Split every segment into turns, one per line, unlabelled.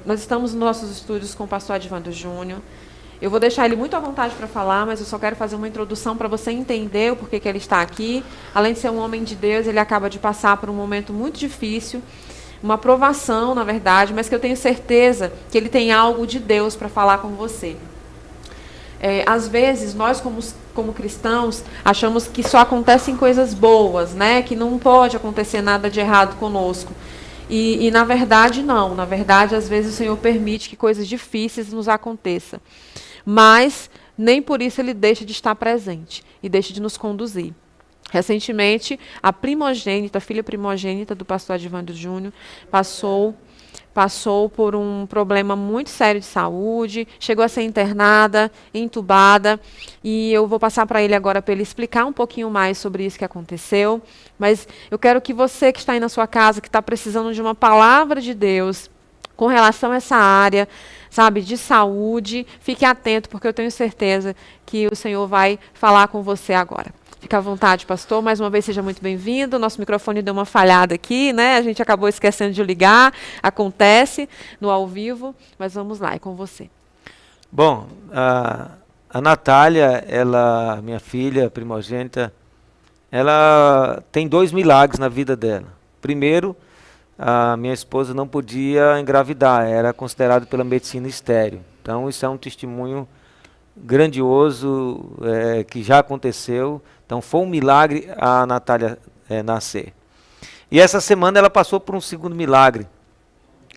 Nós estamos nos nossos estúdios com o pastor Adivando Júnior. Eu vou deixar ele muito à vontade para falar, mas eu só quero fazer uma introdução para você entender o porquê que ele está aqui. Além de ser um homem de Deus, ele acaba de passar por um momento muito difícil, uma provação, na verdade, mas que eu tenho certeza que ele tem algo de Deus para falar com você. Às vezes, nós como cristãos, achamos que só acontecem coisas boas, né? Que não pode acontecer nada de errado conosco. E na verdade, não. Na verdade, às vezes o Senhor permite que coisas difíceis nos aconteçam. Mas nem por isso Ele deixa de estar presente e deixa de nos conduzir. Recentemente, a filha primogênita do pastor Adivando Júnior, passou por um problema muito sério de saúde, chegou a ser internada, entubada, e eu vou passar para ele agora para ele explicar um pouquinho mais sobre isso que aconteceu. Mas eu quero que você que está aí na sua casa, que está precisando de uma palavra de Deus com relação a essa área, sabe, de saúde, fique atento, porque eu tenho certeza que o Senhor vai falar com você agora. Fica à vontade, pastor. Mais uma vez, seja muito bem-vindo. Nosso microfone deu uma falhada aqui, né? A gente acabou esquecendo de ligar. Acontece no ao vivo. Mas vamos lá, é com você.
Bom, a Natália, minha filha primogênita, ela tem 2 milagres na vida dela. Primeiro, a minha esposa não podia engravidar, era considerado pela medicina estéril. Então, isso é um testemunho grandioso que já aconteceu. Então foi um milagre a Natália nascer. E essa semana ela passou por um segundo milagre.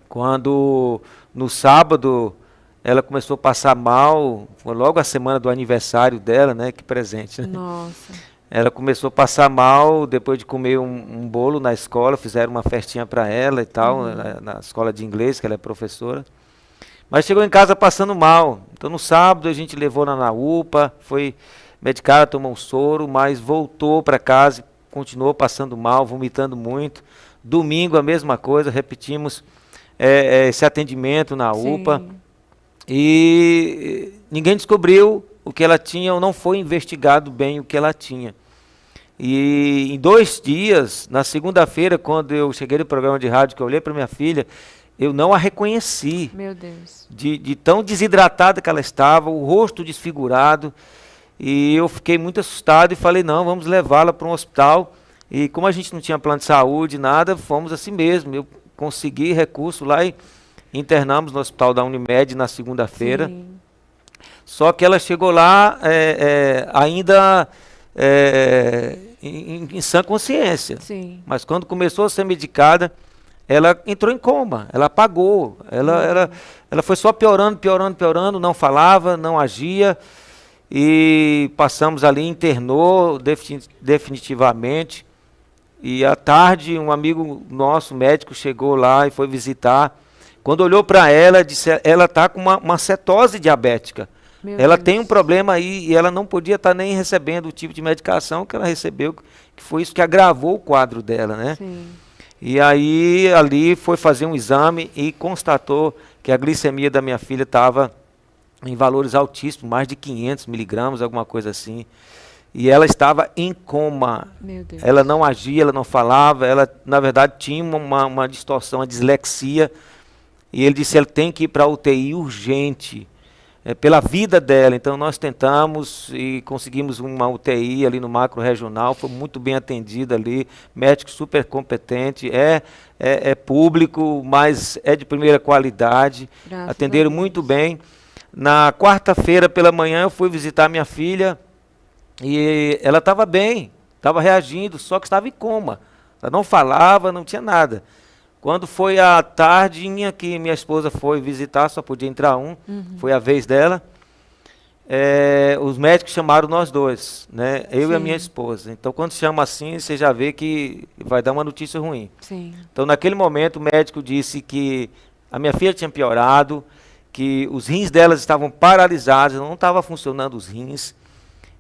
Quando no sábado ela começou a passar mal, foi logo a semana do aniversário dela, né? Que presente, né?
Nossa.
Ela começou a passar mal depois de comer um bolo na escola, fizeram uma festinha para ela e tal, na escola de inglês, que ela é professora. Mas chegou em casa passando mal. Então no sábado a gente levou ela na UPA, foi medicada, tomou um soro, mas voltou para casa e continuou passando mal, vomitando muito. Domingo a mesma coisa, repetimos esse atendimento na UPA.
Sim.
E ninguém descobriu o que ela tinha ou não foi investigado bem o que ela tinha. E em 2 dias, na segunda-feira, quando eu cheguei no programa de rádio, que eu olhei para minha filha, eu não a reconheci.
Meu Deus.
De tão desidratada que ela estava, o rosto desfigurado. E eu fiquei muito assustado e falei, não, vamos levá-la para um hospital. E como a gente não tinha plano de saúde, nada, fomos assim mesmo. Eu consegui recurso lá e internamos no hospital da Unimed na segunda-feira. Só que ela chegou lá ainda em sã consciência.
Sim.
Mas quando começou a ser medicada, ela entrou em coma, ela apagou. Ela foi só piorando, piorando, piorando, não falava, não agia. E passamos ali, internou definitivamente. E à tarde, um amigo nosso, médico, chegou lá e foi visitar. Quando olhou para ela, disse, ela está com uma cetose diabética. Ela tem um problema aí e ela não podia estar nem recebendo o tipo de medicação que ela recebeu, que foi isso que agravou o quadro dela, né?
Sim.
E aí, ali foi fazer um exame e constatou que a glicemia da minha filha estava em valores altíssimos, mais de 500 miligramas, alguma coisa assim. E ela estava em coma.
Meu Deus.
Ela não agia, ela não falava, ela, na verdade, tinha uma distorção, uma dislexia. E ele disse, ela tem que ir para a UTI urgente, pela vida dela. Então nós tentamos e conseguimos uma UTI ali no macro regional, foi muito bem atendida ali, médico super competente, é público, mas é de primeira qualidade,
Graças
atenderam
a Deus.
muito bem. Na quarta-feira pela manhã eu fui visitar minha filha e ela estava bem, estava reagindo, só que estava em coma. Ela não falava, não tinha nada. Quando foi a tardinha que minha esposa foi visitar, só podia entrar foi a vez dela, os médicos chamaram nós dois, né? Eu e a minha esposa. Então, quando chama assim, você já vê que vai dar uma notícia ruim.
Sim.
Então, naquele momento, o médico disse que a minha filha tinha piorado, que os rins delas estavam paralisados, não estava funcionando os rins,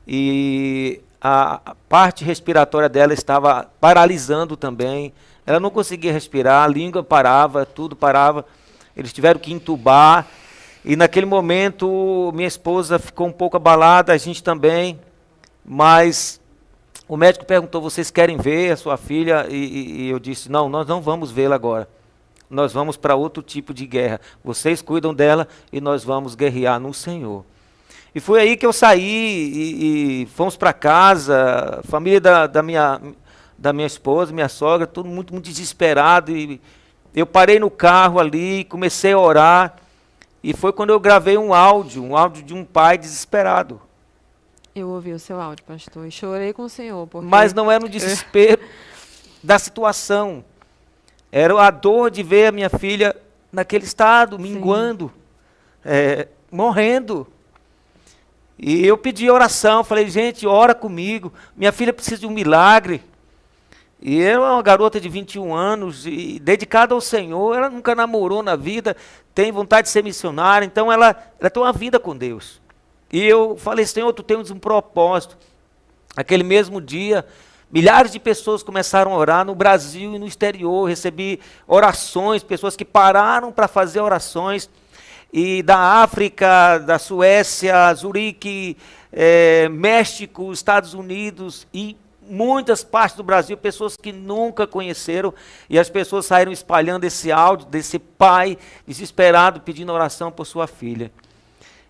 e a parte respiratória dela estava paralisando também. Ela não conseguia respirar, a língua parava, tudo parava. Eles tiveram que entubar. E naquele momento, minha esposa ficou um pouco abalada, a gente também. Mas o médico perguntou, vocês querem ver a sua filha? E eu disse, não, nós não vamos vê-la agora. nós vamos para outro tipo de guerra. Vocês cuidam dela e nós vamos guerrear no Senhor. E foi aí que eu saí e fomos para casa, a família da minha esposa, minha sogra, todo muito desesperado. E eu parei no carro ali, comecei a orar. E foi quando eu gravei um áudio de um pai desesperado.
Eu ouvi o seu áudio, pastor, e chorei com o senhor. Porque...
Mas não era no desespero da situação. Era a dor de ver a minha filha naquele estado, minguando, morrendo. E eu pedi oração, falei, gente, ora comigo, minha filha precisa de um milagre. E ela é uma garota de 21 anos, e dedicada ao Senhor, ela nunca namorou na vida, tem vontade de ser missionária, então ela tem uma vida com Deus. E eu falei, Senhor, tu tens um propósito. Aquele mesmo dia, milhares de pessoas começaram a orar no Brasil e no exterior, recebi orações, pessoas que pararam para fazer orações, e da África, da Suécia, Zurique, México, Estados Unidos e muitas partes do Brasil, pessoas que nunca conheceram, e as pessoas saíram espalhando esse áudio desse pai desesperado pedindo oração por sua filha.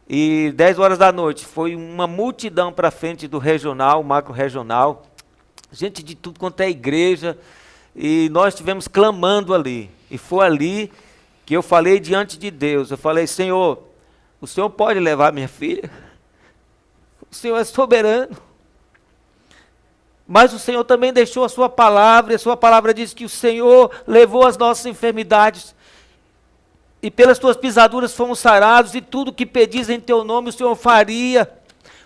E 10 horas da noite, foi uma multidão para frente do regional, macro regional, gente de tudo quanto é igreja, e nós estivemos clamando ali, e foi ali que eu falei diante de Deus, eu falei, Senhor, o Senhor pode levar minha filha? O Senhor é soberano. Mas o Senhor também deixou a sua palavra, e a sua palavra diz que o Senhor levou as nossas enfermidades, e pelas tuas pisaduras fomos sarados, e tudo que pedis em teu nome o Senhor faria.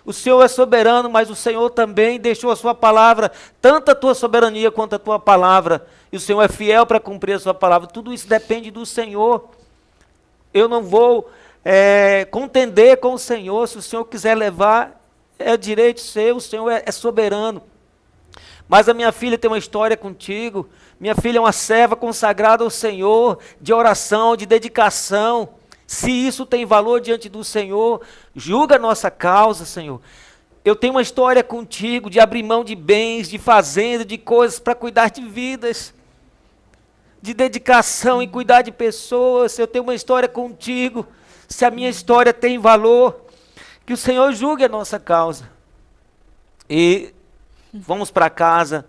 O Senhor é soberano, mas o Senhor também deixou a sua palavra, tanto a tua soberania quanto a tua palavra, e o Senhor é fiel para cumprir a sua palavra. Tudo isso depende do Senhor. Eu não vou contender com o Senhor. Se o Senhor quiser levar, é direito seu, o Senhor é soberano. Mas a minha filha tem uma história contigo. Minha filha é uma serva consagrada ao Senhor, de oração, de dedicação. Se isso tem valor diante do Senhor, julga a nossa causa, Senhor. Eu tenho uma história contigo de abrir mão de bens, de fazenda, de coisas para cuidar de vidas, de dedicação em cuidar de pessoas. Eu tenho uma história contigo. Se a minha história tem valor, que o Senhor julgue a nossa causa. E vamos para casa.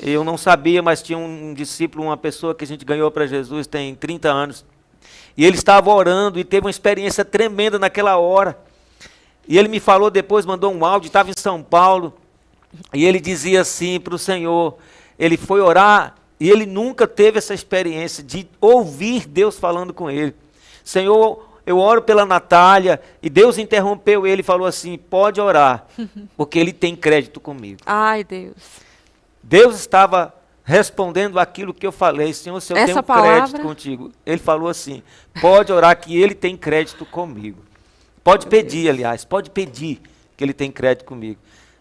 Eu não sabia, mas tinha um discípulo, uma pessoa que a gente ganhou para Jesus, tem 30 anos. E ele estava orando e teve uma experiência tremenda naquela hora. E ele me falou depois, mandou um áudio, estava em São Paulo. E ele dizia assim para o Senhor, ele foi orar e ele nunca teve essa experiência de ouvir Deus falando com ele. Senhor, eu oro pela Natália, e Deus interrompeu ele e falou assim, pode orar, porque ele tem crédito comigo.
Ai, Deus.
Deus estava respondendo aquilo que eu falei, Senhor, se eu tenho crédito contigo. Ele falou assim, pode orar que ele tem crédito comigo. Pode pedir, aliás, pode pedir que ele tem crédito comigo.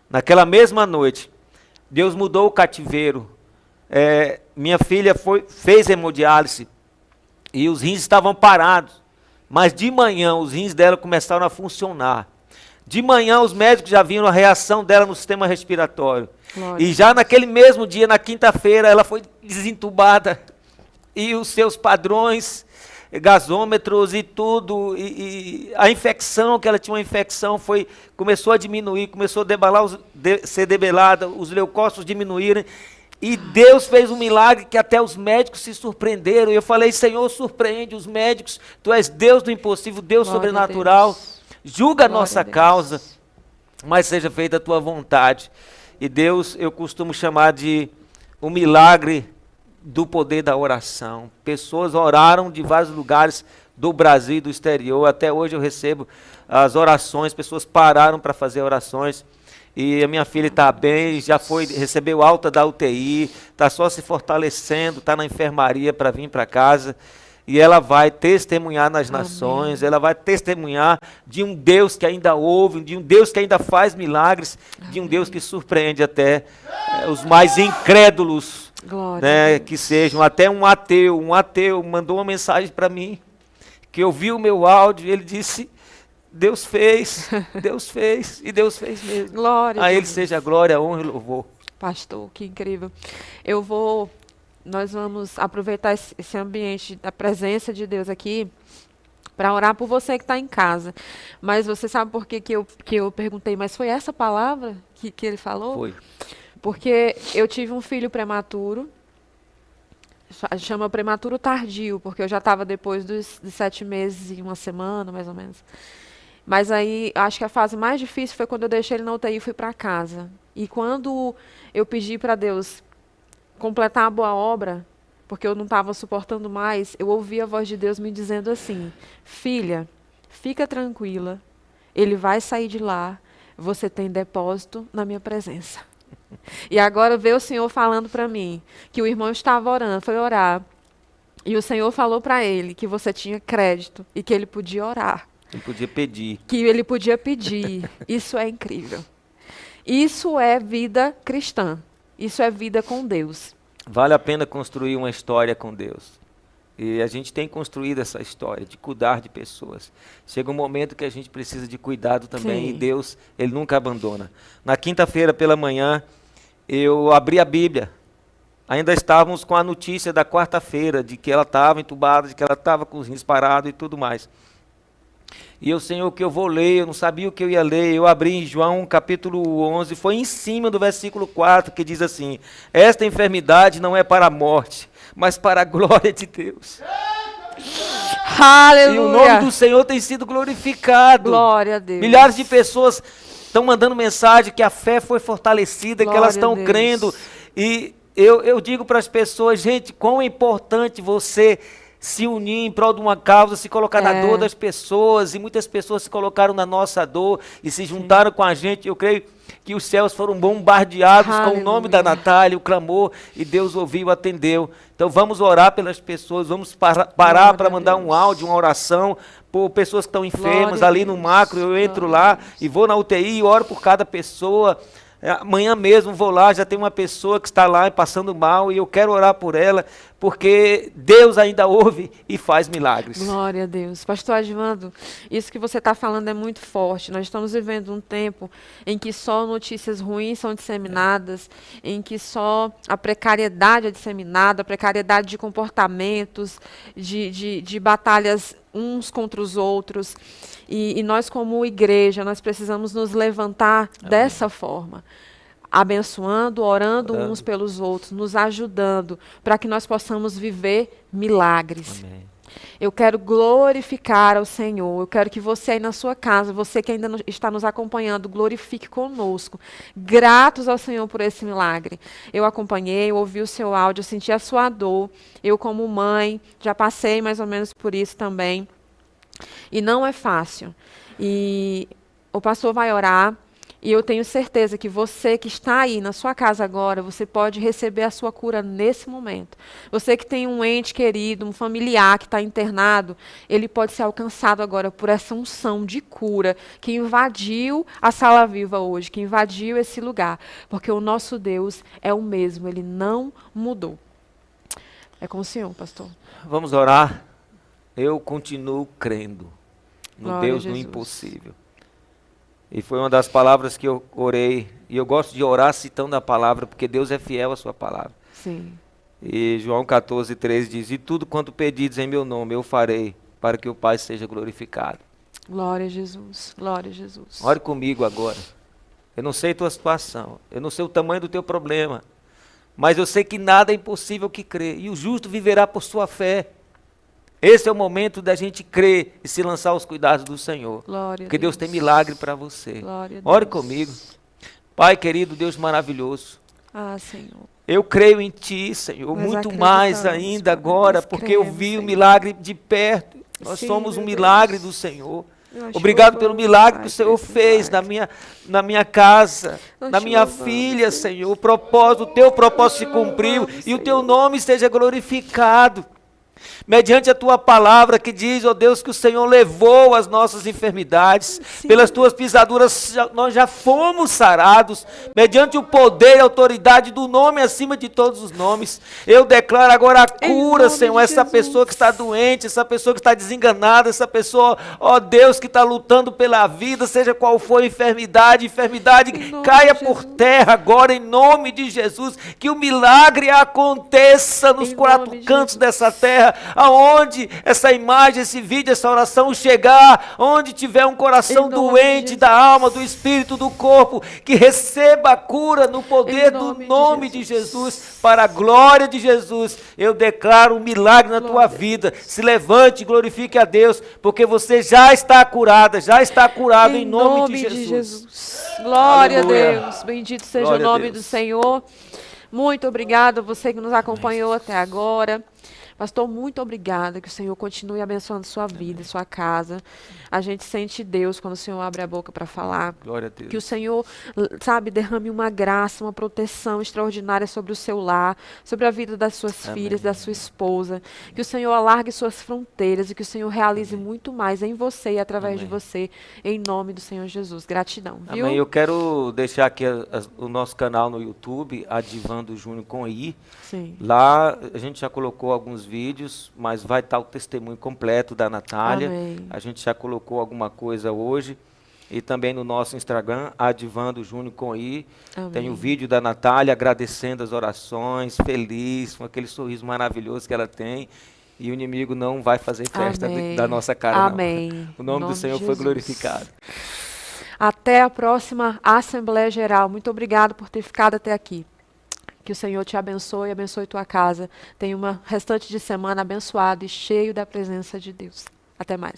Naquela mesma noite, Deus mudou o cativeiro. Minha filha fez hemodiálise e os rins estavam parados. Mas de manhã os rins dela começaram a funcionar. De manhã os médicos já viram a reação dela no sistema respiratório. Glória. E já naquele mesmo dia, na quinta-feira, ela foi desentubada. E os seus padrões, gasômetros e tudo, e a infecção, que ela tinha uma infecção, começou a diminuir, começou a ser debelada, os leucócitos diminuírem. E Deus fez um milagre que até os médicos se surpreenderam. E eu falei, Senhor, surpreende os médicos. Tu és Deus do impossível, Deus Glória sobrenatural. Julga a nossa causa, mas seja feita a tua vontade. E Deus, eu costumo chamar de um milagre do poder da oração. Pessoas oraram de vários lugares do Brasil e do exterior. Até hoje eu recebo as orações, pessoas pararam para fazer orações. E a minha filha está bem, recebeu alta da UTI, está só se fortalecendo, está na enfermaria para vir para casa. E ela vai testemunhar nas nações, ela vai testemunhar de um Deus que ainda ouve, de um Deus que ainda faz milagres, de um Deus que surpreende até os mais incrédulos, né, que sejam. Até um ateu mandou uma mensagem para mim, que ouviu o meu áudio e ele disse, Deus fez, e Deus fez mesmo.
Glória
a Ele seja a glória, a honra e o louvor.
Pastor, que incrível. Eu vou nós vamos aproveitar esse ambiente da presença de Deus aqui para orar por você que está em casa. Mas você sabe por que eu perguntei, mas foi essa palavra que ele falou?
Foi.
Porque eu tive um filho prematuro, chama prematuro tardio, porque eu já estava depois dos 7 meses e 1 semana, mais ou menos. Mas aí, acho que a fase mais difícil foi quando eu deixei ele na UTI e fui para casa. E quando eu pedi para Deus completar a boa obra, porque eu não estava suportando mais, eu ouvi a voz de Deus me dizendo assim: filha, fica tranquila, ele vai sair de lá, você tem depósito na minha presença. E agora veio o Senhor falando para mim que o irmão estava orando, foi orar, e o Senhor falou para ele que você tinha crédito e que ele podia orar.
Ele podia pedir.
Que ele podia pedir. Isso é incrível. Isso é vida cristã. Isso é vida com Deus.
Vale a pena construir uma história com Deus. E a gente tem construído essa história de cuidar de pessoas. Chega um momento que a gente precisa de cuidado também.
Sim.
E Deus, Ele nunca abandona. Na quinta-feira pela manhã, eu abri a Bíblia. Ainda estávamos com a notícia da quarta-feira, de que ela estava entubada, de que ela estava com os rins parados e tudo mais. E eu, Senhor, o que eu vou ler, eu não sabia o que eu ia ler, eu abri em João capítulo 11, foi em cima do versículo 4, que diz assim: esta enfermidade não é para a morte, mas para a glória de Deus.
Aleluia!
E o nome do Senhor tem sido glorificado.
Glória a Deus.
Milhares de pessoas estão mandando mensagem que a fé foi fortalecida,
Glória
que elas
a
estão
Deus.
crendo. E eu digo para as pessoas, gente, quão é importante você se unir em prol de uma causa, se colocar na dor das pessoas, e muitas pessoas se colocaram na nossa dor e se juntaram com a gente. Eu creio que os céus foram bombardeados com o nome da Natália, o clamor, e Deus ouviu, atendeu. Então vamos orar pelas pessoas, vamos parar para mandar um áudio, uma oração, por pessoas que estão enfermas. Ali no macro, eu entro lá e vou na UTI e oro por cada pessoa. Amanhã mesmo vou lá, já tem uma pessoa que está lá passando mal e eu quero orar por ela, porque Deus ainda ouve e faz milagres.
Glória a Deus. Pastor Advando, isso que você está falando é muito forte. Nós estamos vivendo um tempo em que só notícias ruins são disseminadas, em que só a precariedade é disseminada, a precariedade de comportamentos, de batalhas uns contra os outros. E nós, como igreja, nós precisamos nos levantar dessa forma, abençoando, orando uns pelos outros, nos ajudando, para que nós possamos viver milagres.
Amém.
Eu quero glorificar ao Senhor. Eu quero que você aí na sua casa, você que ainda está nos acompanhando, glorifique conosco. Gratos ao Senhor por esse milagre. Eu acompanhei, eu ouvi o seu áudio, eu senti a sua dor. Eu, como mãe, já passei mais ou menos por isso também. E não é fácil. E o pastor vai orar. E eu tenho certeza que você que está aí na sua casa agora, você pode receber a sua cura nesse momento. Você que tem um ente querido, um familiar que está internado, ele pode ser alcançado agora por essa unção de cura que invadiu a Sala Viva hoje, que invadiu esse lugar. Porque o nosso Deus é o mesmo, ele não mudou. É com o Senhor, pastor.
Vamos orar. Eu continuo crendo no
Glória
Deus
a
do
Jesus.
impossível. E foi uma das palavras que eu orei. E eu gosto de orar citando a palavra, porque Deus é fiel à sua palavra.
Sim.
E João 14:13 diz: e tudo quanto pedides em meu nome eu farei, para que o Pai seja glorificado.
Glória a Jesus. Glória a Jesus.
Ore comigo agora. Eu não sei a tua situação, eu não sei o tamanho do teu problema, mas eu sei que nada é impossível que crê, e o justo viverá por sua fé. Esse é o momento da gente crer e se lançar aos cuidados do Senhor.
Glória a
Porque Deus
Deus.
tem milagre para você.
Glória a
Ore
Deus.
comigo. Pai querido, Deus maravilhoso.
Ah, Senhor.
Eu creio em Ti, Senhor,
Nós
muito mais
acreditamos,
ainda
Pai,
agora,
nós
porque eu
cremos,
vi o
Senhor.
milagre de perto. Nós
Sim,
somos um
meu
milagre
Deus.
do Senhor.
Nós
Obrigado
te
pelo
louvamos,
milagre
Pai,
que o Senhor
por esse
fez
milagre.
na minha casa,
Nós
na
te
minha
louvamos,
filha,
Deus.
Senhor. O teu propósito se
Nós te
cumpriu
louvamos,
e o Teu
Senhor.
nome seja glorificado. mediante a tua palavra que diz, ó Deus, que o Senhor levou as nossas enfermidades,
Sim.
pelas tuas pisaduras nós já fomos sarados, mediante o poder e autoridade do nome acima de todos os nomes. Eu declaro agora a cura, Senhor, essa pessoa que está doente, essa pessoa que está desenganada, essa pessoa, ó Deus, que está lutando pela vida, seja qual for a enfermidade caia por terra agora em nome de Jesus, que o milagre aconteça nos quatro cantos dessa terra, aonde essa imagem, esse vídeo, essa oração chegar, onde tiver um coração doente da alma, do espírito, do corpo, que receba a cura no poder do nome de Jesus, para a glória de Jesus. Eu declaro um milagre na tua vida. Se levante e glorifique a Deus, porque você já está curada, já está curado em nome de Jesus.
Glória a Deus, bendito seja o nome do Senhor. Muito obrigada, você que nos acompanhou até agora. Pastor, muito obrigada, que o Senhor continue abençoando sua vida, sua casa. A gente sente Deus quando o Senhor abre a boca para falar.
Glória a Deus.
Que o Senhor, sabe, derrame uma graça, uma proteção extraordinária sobre o seu lar, sobre a vida das suas filhas, da sua esposa. Que o Senhor alargue suas fronteiras e que o Senhor realize muito mais em você e através de você, em nome do Senhor Jesus. Gratidão, viu?
Amém. Eu quero deixar aqui o nosso canal no YouTube, Adivando Júnior com I.
Sim.
Lá a gente já colocou alguns vídeos, mas vai estar o testemunho completo da Natália.
Amém.
A gente já colocou alguma coisa hoje. E também no nosso Instagram, Adivando Júnior com I.
Amém.
Tem o vídeo da Natália agradecendo as orações, feliz, com aquele sorriso maravilhoso que ela tem. E o inimigo não vai fazer festa da nossa cara,
Amém.
não. O nome do Senhor foi glorificado.
Até a próxima Assembleia Geral. Muito obrigado por ter ficado até aqui. Que o Senhor te abençoe e abençoe tua casa. Tenha uma restante de semana abençoada e cheio da presença de Deus. Até mais.